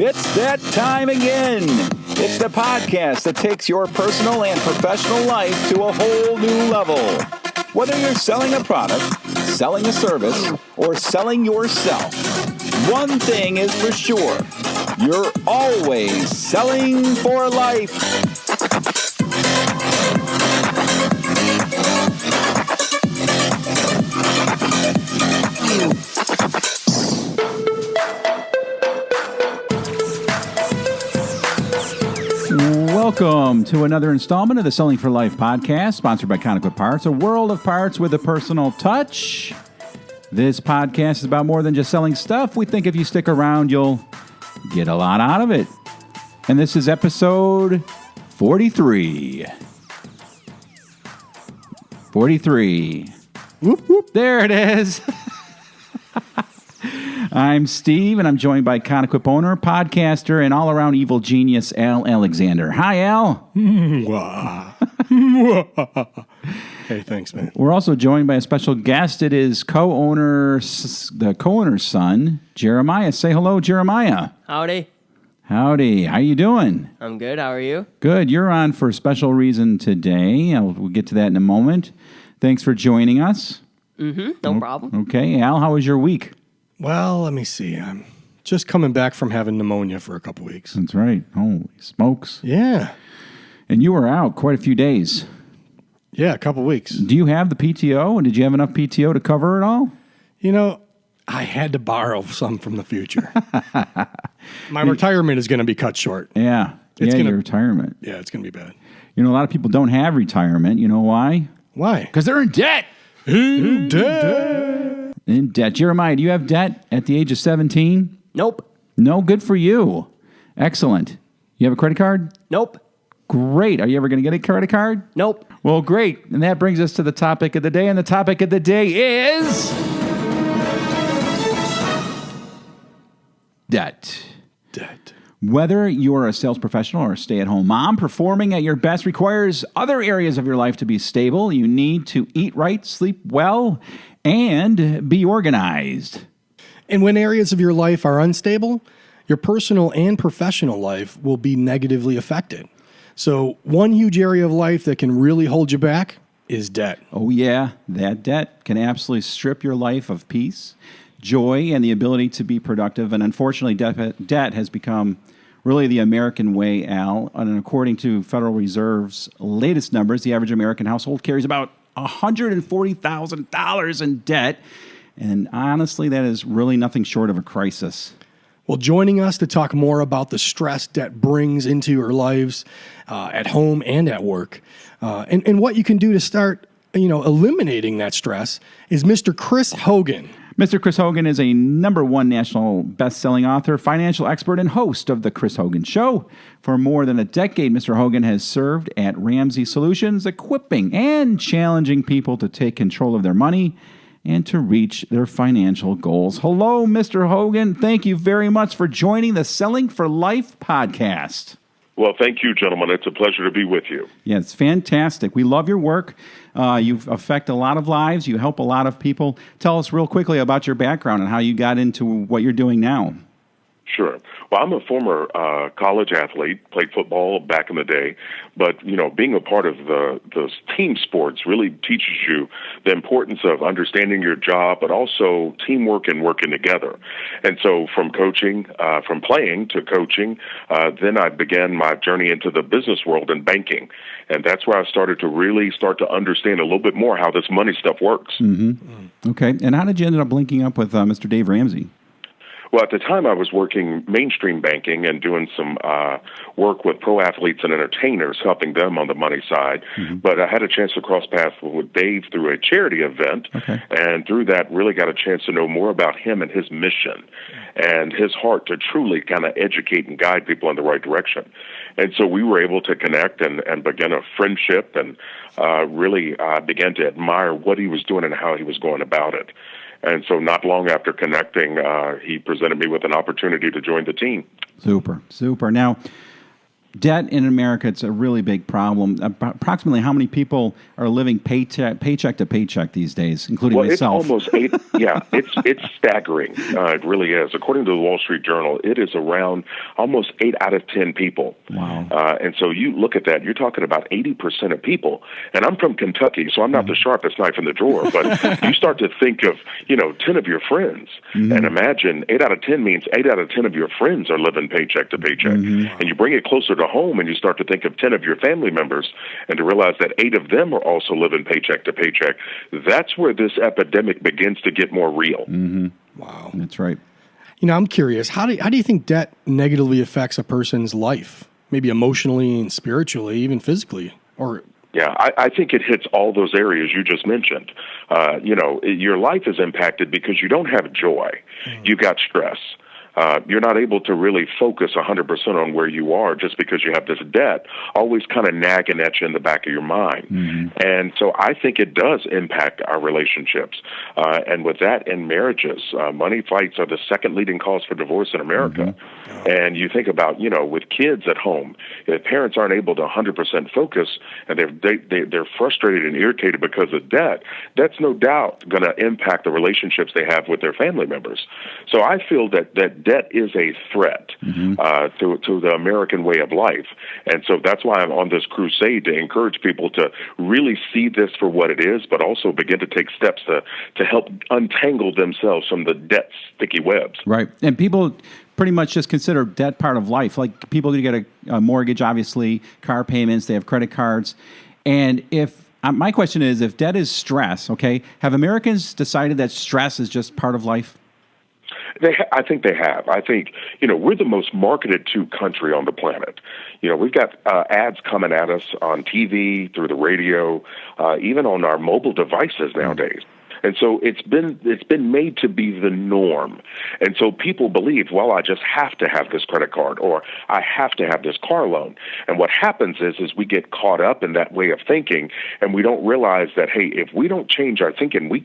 It's that time again. It's the podcast that takes your personal and professional life to a whole new level. Whether you're selling a product, selling a service, or selling yourself, one thing is for sure. You're always selling for life. Welcome to another installment of the Selling for Life podcast, sponsored by Conoco Parts, a world of parts with a personal touch. This podcast is about more than just selling stuff. We think if you stick around, you'll get a lot out of it. And this is episode 43. 43. Whoop, whoop. There it is. I'm Steve, and I'm joined by Conoco owner, podcaster, and all-around evil genius, Al Alexander. Hi, Al. Hey, thanks, man. We're also joined by a special guest. It is the co-owner's son, Jeremiah. Say hello, Jeremiah. Howdy. Howdy. How you doing? I'm good. How are you? Good. You're on for a special reason today. We'll get to that in a moment. Thanks for joining us. No problem. Okay. Al, how was your week? Well, let me see. I'm just coming back from having pneumonia for a couple weeks. That's right. Holy smokes. Yeah. And you were out quite a few days. Yeah, a couple weeks. Do you have the PTO? And did you have enough PTO to cover it all? You know, I had to borrow some from the future. My retirement is going to be cut short. Yeah. Your retirement. Yeah, it's going to be bad. You know, a lot of people don't have retirement. You know why? Why? Because they're in debt. In debt. In debt. Jeremiah, do you have debt at the age of 17? Nope. No? Good for you. Excellent. You have a credit card? Nope. Great. Are you ever going to get a credit card? Nope. Well, great. And that brings us to the topic of the day. And the topic of the day is debt. Debt. Whether you're a sales professional or a stay-at-home mom, performing at your best requires other areas of your life to be stable. You need to eat right, sleep well, and be organized. And when areas of your life are unstable, your personal and professional life will be negatively affected. So one huge area of life that can really hold you back is debt. Oh, yeah. That debt can absolutely strip your life of peace, joy, and the ability to be productive. And unfortunately, debt has become really the American way, Al. And according to Federal Reserve's latest numbers, the average American household carries about $140,000 in debt. And honestly, that is really nothing short of a crisis. Well, joining us to talk more about the stress debt brings into your lives at home and at work, and what you can do to start, eliminating that stress is Mr. Chris Hogan. Mr. Chris Hogan is a #1 national best-selling author, financial expert, and host of The Chris Hogan Show. For more than a decade, Mr. Hogan has served at Ramsey Solutions, equipping and challenging people to take control of their money and to reach their financial goals. Hello, Mr. Hogan. Thank you very much for joining the Selling for Life podcast. Well, thank you, gentlemen. It's a pleasure to be with you. Yeah, it's fantastic. We love your work. You affect a lot of lives. You help a lot of people. Tell us real quickly about your background and how you got into what you're doing now. Sure. Well, I'm a former college athlete, played football back in the day, but, being a part of the team sports really teaches you the importance of understanding your job, but also teamwork and working together. And so from coaching, from playing to coaching, then I began my journey into the business world and banking. And that's where I started to really understand a little bit more how this money stuff works. Mm-hmm. Okay. And how did you end up linking up with Mr. Dave Ramsey? Well, at the time, I was working mainstream banking and doing some work with pro athletes and entertainers, helping them on the money side. Mm-hmm. But I had a chance to cross paths with Dave through a charity event, and through that really got a chance to know more about him and his mission and his heart to truly kind of educate and guide people in the right direction. And so we were able to connect and begin a friendship and really began to admire what he was doing and how he was going about it. And so not long after connecting, he presented me with an opportunity to join the team. Super. Now, debt in America, it's a really big problem. Approximately how many people are living paycheck to paycheck these days, including myself? It's almost 8. Yeah, it's staggering. It really is. According to the Wall Street Journal, it is around almost 8 out of 10 people. Wow. And so you look at that, you're talking about 80% of people. And I'm from Kentucky, so I'm not the sharpest knife in the drawer, but you start to think of, 10 of your friends. And imagine 8 out of 10 means 8 out of 10 of your friends are living paycheck to paycheck. And you bring it closer to home and you start to think of 10 of your family members and to realize that 8 of them are also living paycheck to paycheck. That's where this epidemic begins to get more real. Wow. That's right. I'm curious, how do you think debt negatively affects a person's life? Maybe emotionally and spiritually, even physically? Yeah, I think it hits all those areas you just mentioned. Your life is impacted because you don't have joy. You've got stress. You're not able to really focus 100% on where you are just because you have this debt always kind of nagging at you in the back of your mind. And so I think it does impact our relationships. And with that, in marriages, money fights are the second leading cause for divorce in America. And you think about, with kids at home, if parents aren't able to 100% focus and they're frustrated and irritated because of debt, that's no doubt going to impact the relationships they have with their family members. So I feel that debt is a threat to the American way of life. And so that's why I'm on this crusade to encourage people to really see this for what it is, but also begin to take steps to help untangle themselves from the debt sticky webs. Right. And people pretty much just consider debt part of life. Like people who get a mortgage, obviously, car payments, they have credit cards. And my question is, if debt is stress, okay, have Americans decided that stress is just part of life? I think they have. I think, we're the most marketed to country on the planet. We've got ads coming at us on TV, through the radio, even on our mobile devices nowadays. And so it's been made to be the norm. And so people believe, well, I just have to have this credit card or I have to have this car loan. And what happens is we get caught up in that way of thinking and we don't realize that, hey, if we don't change our thinking, we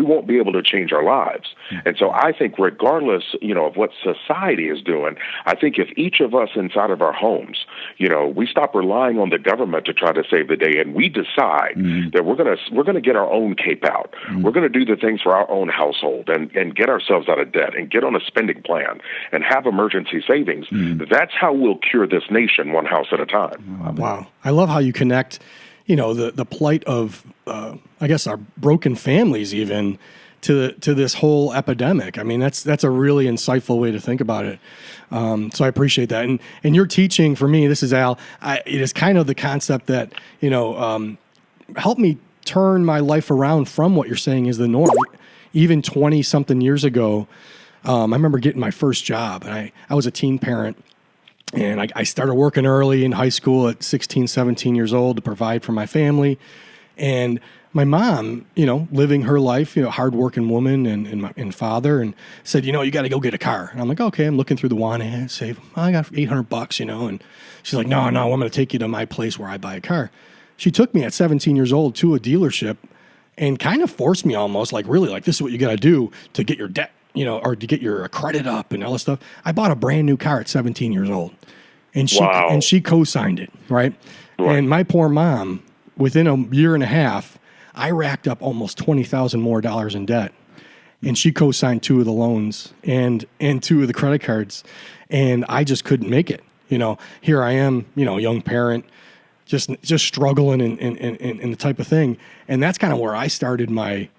won't be able to change our lives. And so I think regardless, of what society is doing, I think if each of us inside of our homes, we stop relying on the government to try to save the day and we decide that we're going to get our own cape out. We're going to do the things for our own household and get ourselves out of debt and get on a spending plan and have emergency savings. That's how we'll cure this nation one house at a time. Wow. I love how you connect, the plight of, I guess, our broken families even to this whole epidemic. I mean, that's a really insightful way to think about it. So I appreciate that. And your teaching for me, this is Al, it is kind of the concept that, helped me turn my life around from what you're saying is the norm. Even 20-something years ago, I remember getting my first job. And I was a teen parent. And I started working early in high school at 16, 17 years old to provide for my family. And my mom, living her life, hardworking woman and father, and said, you got to go get a car. And I'm like, okay, I'm looking through the want ads, save, I got $800, and she's like, no, I'm going to take you to my place where I buy a car. She took me at 17 years old to a dealership and kind of forced me almost this is what you got to do to get your debt, or to get your credit up and all this stuff. I bought a brand new car at 17 years old and she co-signed it. Right. And my poor mom, within a year and a half, I racked up almost $20,000 more in debt. And she co-signed 2 of the loans and 2 of the credit cards. And I just couldn't make it. Here I am, young parent, just struggling in the type of thing. And that's kind of where I started my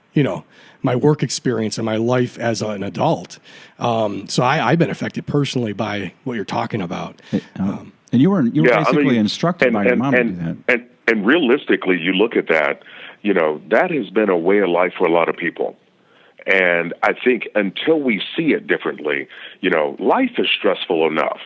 work experience and my life as an adult. So I've been affected personally by what you're talking about. And you were basically instructed by your mom to do that. And realistically, you look at that, that has been a way of life for a lot of people. And I think until we see it differently, life is stressful enough.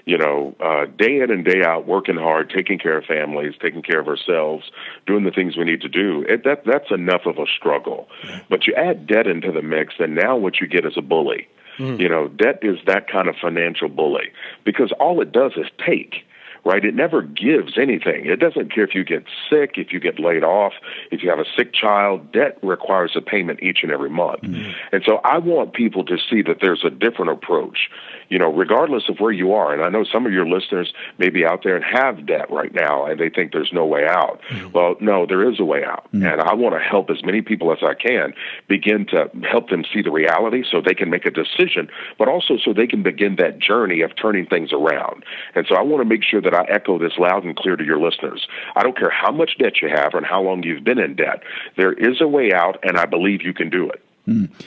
Day in and day out, working hard, taking care of families, taking care of ourselves, doing the things we need to do. That's enough of a struggle. But you add debt into the mix, and now what you get is a bully. Debt is that kind of financial bully because all it does is take. right? It never gives anything. It doesn't care if you get sick, if you get laid off, if you have a sick child. Debt requires a payment each and every month. And so I want people to see that there's a different approach, regardless of where you are. And I know some of your listeners may be out there and have debt right now, and they think there's no way out. Well, no, there is a way out. And I want to help as many people as I can begin to help them see the reality so they can make a decision, but also so they can begin that journey of turning things around. And so I want to make sure that I echo this loud and clear to your listeners. I don't care how much debt you have and how long you've been in debt. There is a way out, and I believe you can do it.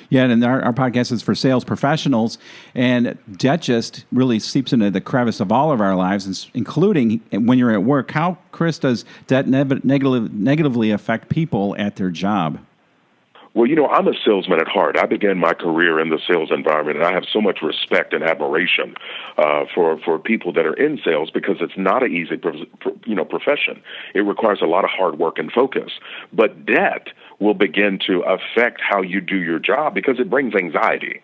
Yeah, and our podcast is for sales professionals, and debt just really seeps into the crevice of all of our lives, including when you're at work. How, Chris, does debt negatively affect people at their job? Well, I'm a salesman at heart. I began my career in the sales environment, and I have so much respect and admiration for people that are in sales because it's not an easy, profession. It requires a lot of hard work and focus. But debt will begin to affect how you do your job because it brings anxiety.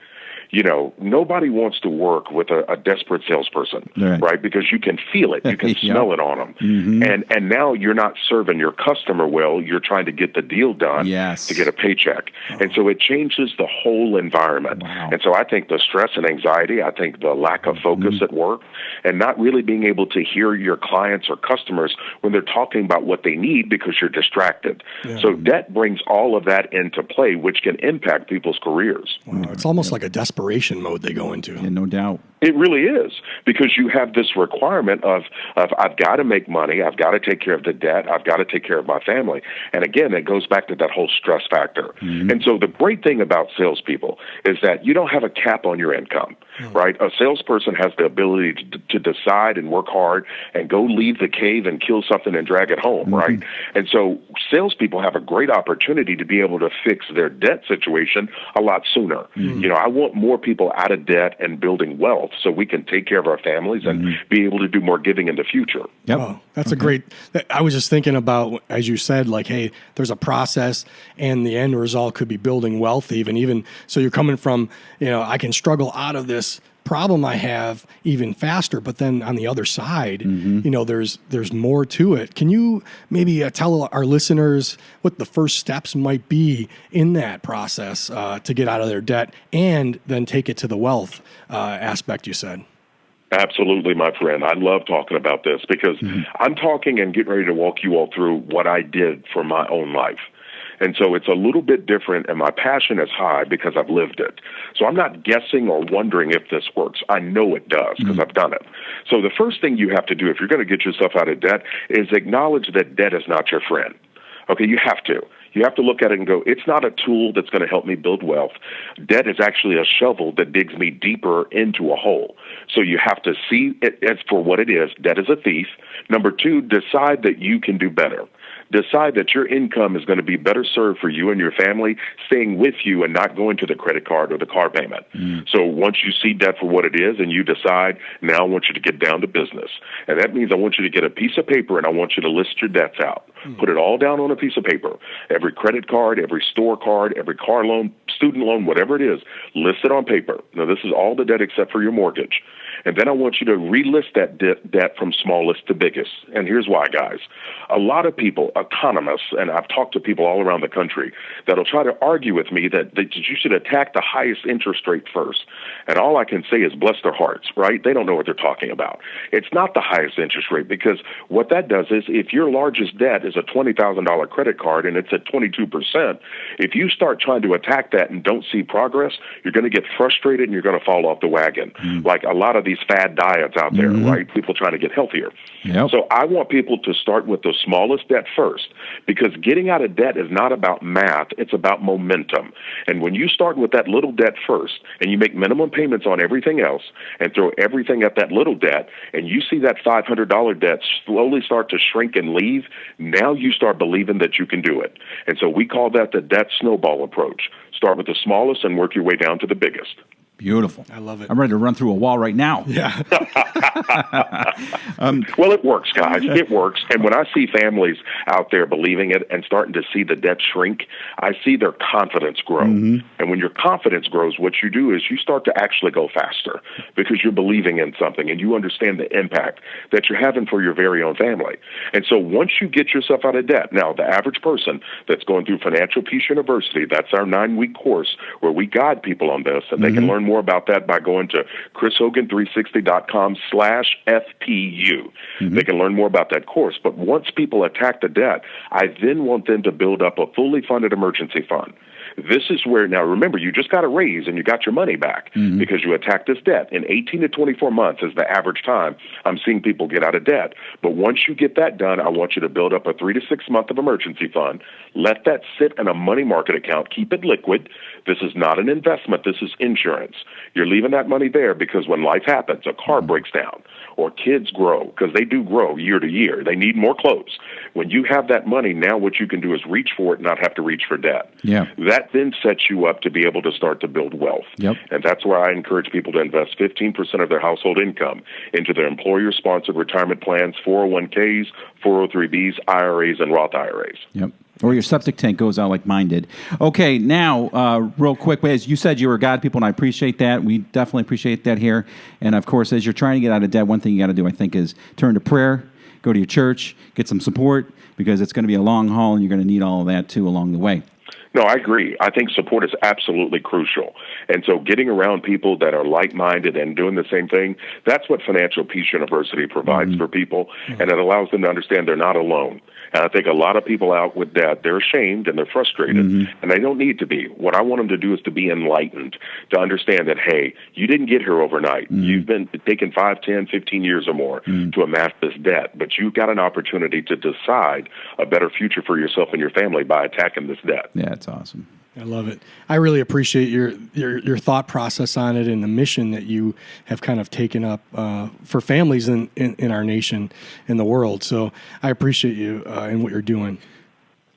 Nobody wants to work with a desperate salesperson, right? Because you can feel it. You can smell it on them. And now you're not serving your customer well. You're trying to get the deal done to get a paycheck. And so it changes the whole environment. And so I think the stress and anxiety, I think the lack of focus at work, and not really being able to hear your clients or customers when they're talking about what they need because you're distracted. So debt brings all of that into play, which can impact people's careers. Wow, it's almost like a desperation mode they go into. Yeah, no doubt. It really is, because you have this requirement of I've got to make money, I've got to take care of the debt, I've got to take care of my family. And again, it goes back to that whole stress factor. And so the great thing about salespeople is that you don't have a cap on your income, right? A salesperson has the ability to decide and work hard and go leave the cave and kill something and drag it home, right? And so salespeople have a great opportunity to be able to fix their debt situation a lot sooner. I want more people out of debt and building wealth so we can take care of our families and be able to do more giving in the future. Oh, that's a great, I was just thinking about, as you said, like, hey, there's a process and the end result could be building wealth even. So you're coming from, I can struggle out of this problem I have even faster, but then on the other side, there's more to it. Can you maybe tell our listeners what the first steps might be in that process to get out of their debt and then take it to the wealth aspect you said? Absolutely, my friend. I love talking about this because I'm talking and getting ready to walk you all through what I did for my own life. And so it's a little bit different, and my passion is high because I've lived it. So I'm not guessing or wondering if this works. I know it does because I've done it. So the first thing you have to do if you're going to get yourself out of debt is acknowledge that debt is not your friend. Okay, you have to. You have to look at it and go, it's not a tool that's going to help me build wealth. Debt is actually a shovel that digs me deeper into a hole. So you have to see it as for what it is. Debt is a thief. Number two, decide that you can do better. Decide that your income is going to be better served for you and your family staying with you and not going to the credit card or the car payment. So once you see debt for what it is and you decide, now I want you to get down to business. And that means I want you to get a piece of paper and I want you to list your debts out. Put it all down on a piece of paper. Every credit card, every store card, every car loan, student loan, whatever it is, list it on paper. Now, this is all the debt except for your mortgage. And then I want you to relist that debt from smallest to biggest. And here's why, guys. A lot of people, economists, and I've talked to people all around the country that'll try to argue with me that you should attack the highest interest rate first. And all I can say is bless their hearts, right? They don't know what they're talking about. It's not the highest interest rate because what that does is if your largest debt is a $20,000 credit card and it's at 22%, if you start trying to attack that and don't see progress, you're going to get frustrated and you're going to fall off the wagon. Like a lot of these fad diets out there, right? People trying to get healthier. So I want people to start with the smallest debt first because getting out of debt is not about math. It's about momentum. And when you start with that little debt first and you make minimum payments on everything else and throw everything at that little debt and you see that $500 debt slowly start to shrink and leave, now you start believing that you can do it. And so we call that the debt snowball approach. Start with the smallest and work your way down to the biggest. Beautiful. I love it. I'm ready to run through a wall right now. Yeah. Well, it works, guys. It works. And when I see families out there believing it and starting to see the debt shrink, I see their confidence grow. And when your confidence grows, what you do is you start to actually go faster because you're believing in something and you understand the impact that you're having for your very own family. And so once you get yourself out of debt, now the average person that's going through Financial Peace University, that's our 9-week course where we guide people on this, and they can learn more about that by going to chrishogan360.com/FPU. They can learn more about that course. But once people attack the debt, I then want them to build up a fully funded emergency fund. This is where, now remember, you just got a raise and you got your money back because you attacked this debt. In 18 to 24 months is the average time I'm seeing people get out of debt. But once you get that done, I want you to build up a 3 to 6 month of emergency fund. Let that sit in a money market account. Keep it liquid. This is not an investment. This is insurance. You're leaving that money there because when life happens, a car breaks down or kids grow, because they do grow year to year. They need more clothes. When you have that money, now what you can do is reach for it, not have to reach for debt. Yeah. That then sets you up to be able to start to build wealth. Yep. And that's where I encourage people to invest 15% of their household income into their employer-sponsored retirement plans, 401ks, 403bs, IRAs, and Roth IRAs. Yep. Or your septic tank goes out like mine did. Okay, now, real quick, as you said, you were God people, and I appreciate that. We definitely appreciate that here. And, of course, as you're trying to get out of debt, one thing you got to do, I think, is turn to prayer, go to your church, get some support, because it's going to be a long haul, and you're going to need all of that, too, along the way. No, I agree. I think support is absolutely crucial. And so getting around people that are like-minded and doing the same thing, that's what Financial Peace University provides for people, and it allows them to understand they're not alone. And I think a lot of people out with debt, they're ashamed and they're frustrated, and they don't need to be. What I want them to do is to be enlightened, to understand that, hey, you didn't get here overnight. You've been taking 5, 10, 15 years or more to amass this debt, but you've got an opportunity to decide a better future for yourself and your family by attacking this debt. Yeah, it's awesome. I love it. I really appreciate your thought process on it and the mission that you have kind of taken up for families in our nation, in the world. So I appreciate you and what you're doing.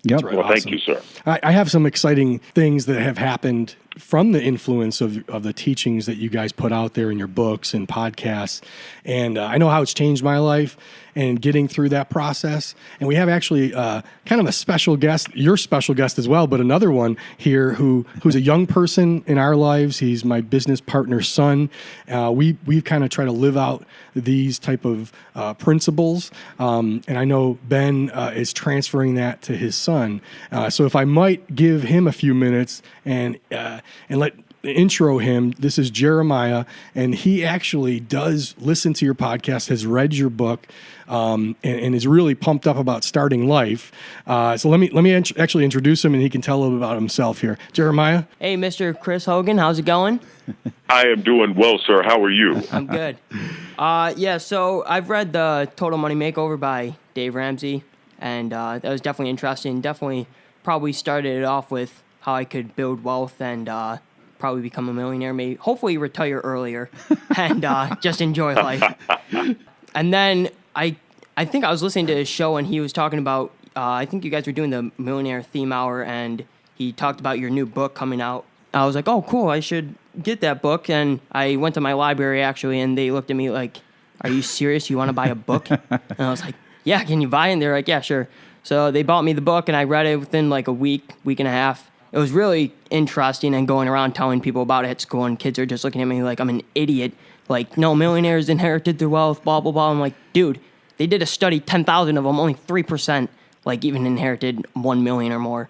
Yep. Well, thank you, sir. I have some exciting things that have happened from the influence of the teachings that you guys put out there in your books and podcasts. And I know how it's changed my life and getting through that process. And we have actually kind of a special guest, your special guest as well, but another one here who's a young person in our lives. He's my business partner's son. We kind of try to live out these type of principles. And I know Ben is transferring that to his son. So if I might give him a few minutes and let intro him. This is Jeremiah, and he actually does listen to your podcast, has read your book, and is really pumped up about starting life. So let me actually introduce him, and he can tell a little bit about himself here. Jeremiah? Hey, Mr. Chris Hogan, how's it going? I am doing well, sir. How are you? I'm good. So I've read the Total Money Makeover by Dave Ramsey, and that was definitely interesting. Definitely probably started it off with how I could build wealth and probably become a millionaire, maybe hopefully retire earlier and just enjoy life. And then I think I was listening to his show and he was talking about, I think you guys were doing the Millionaire Theme Hour, and he talked about your new book coming out. I was like, oh, cool, I should get that book. And I went to my library, actually, and they looked at me like, are you serious? You want to buy a book? And I was like, yeah, can you buy it? And they're like, yeah, sure. So they bought me the book, and I read it within like a week and a half. It was really interesting, and going around telling people about it at school, and kids are just looking at me like I'm an idiot. Like, no, millionaires inherited their wealth, blah, blah, blah. I'm like, dude, they did a study, 10,000 of them, only 3%, like, even inherited 1 million or more.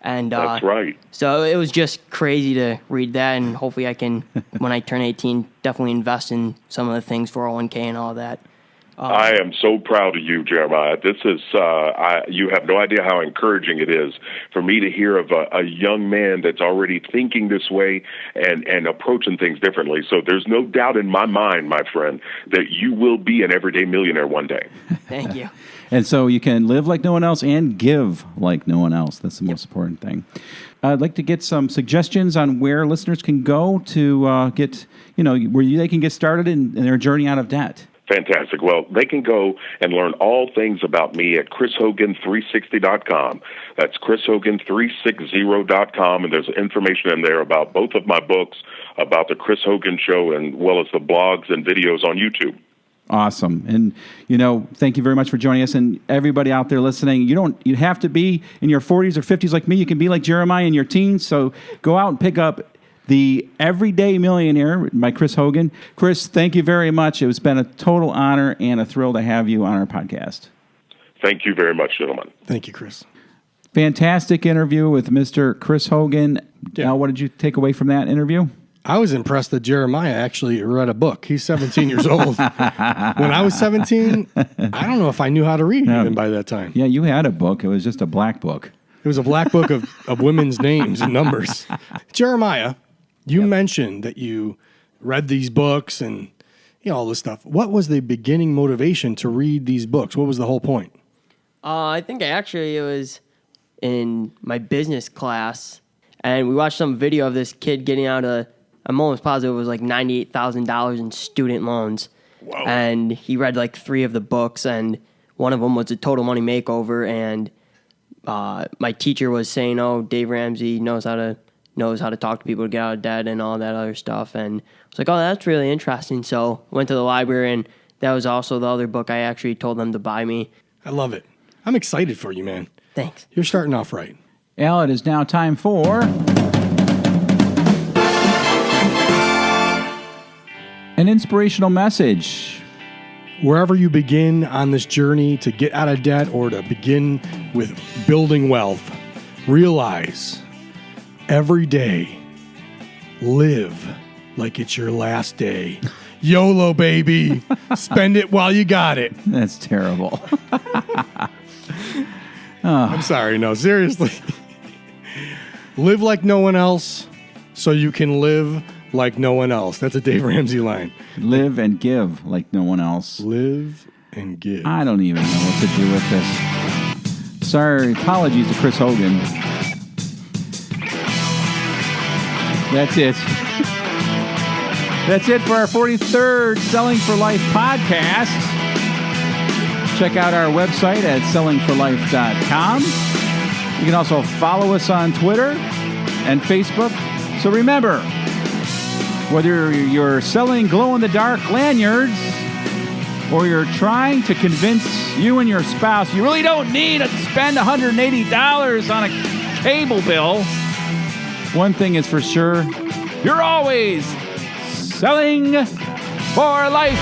And That's right. So it was just crazy to read that, and hopefully I can, when I turn 18, definitely invest in some of the things, 401k and all that. I am so proud of you, Jeremiah. This is, you have no idea how encouraging it is for me to hear of a young man that's already thinking this way and approaching things differently. So there's no doubt in my mind, my friend, that you will be an everyday millionaire one day. Thank you. And so you can live like no one else and give like no one else. That's the most important thing. I'd like to get some suggestions on where listeners can go to get, where they can get started in their journey out of debt. Fantastic. Well, they can go and learn all things about me at chrishogan360.com. That's chrishogan360.com, and there's information in there about both of my books, about the Chris Hogan Show, and well as the blogs and videos on YouTube. Awesome. And, thank you very much for joining us. And everybody out there listening, you have to be in your 40s or 50s like me. You can be like Jeremiah in your teens. So go out and pick up The Everyday Millionaire by Chris Hogan. Chris, thank you very much. It's been a total honor and a thrill to have you on our podcast. Thank you very much, gentlemen. Thank you, Chris. Fantastic interview with Mr. Chris Hogan. Yeah. Now, what did you take away from that interview? I was impressed that Jeremiah actually read a book. He's 17 years old. When I was 17, I don't know if I knew how to read even by that time. Yeah, you had a book. It was just a black book. It was a black book of women's names and numbers. Jeremiah, you mentioned that you read these books and all this stuff. What was the beginning motivation to read these books? What was the whole point? I think it was in my business class, and we watched some video of this kid getting out I'm almost positive it was like $98,000 in student loans. Wow. And he read like 3 of the books, and one of them was a Total Money Makeover, and my teacher was saying, Dave Ramsey knows how to talk to people to get out of debt and all that other stuff. And I was like, that's really interesting. So I went to the library, and that was also the other book I actually told them to buy me. I love it. I'm excited for you, man. Thanks. You're starting off right. Al, it is now time for an inspirational message. Wherever you begin on this journey to get out of debt or to begin with building wealth, realize every day, live like it's your last day. YOLO, baby. Spend it while you got it. That's terrible. I'm sorry. No, seriously. Live like no one else so you can live like no one else. That's a Dave Ramsey line. Live and give like no one else. Live and give. I don't even know what to do with this. Sorry, apologies to Chris Hogan. That's it. That's it for our 43rd Selling for Life podcast. Check out our website at sellingforlife.com. You can also follow us on Twitter and Facebook. So remember, whether you're selling glow-in-the-dark lanyards or you're trying to convince you and your spouse you really don't need to spend $180 on a cable bill, one thing is for sure, you're always selling for life.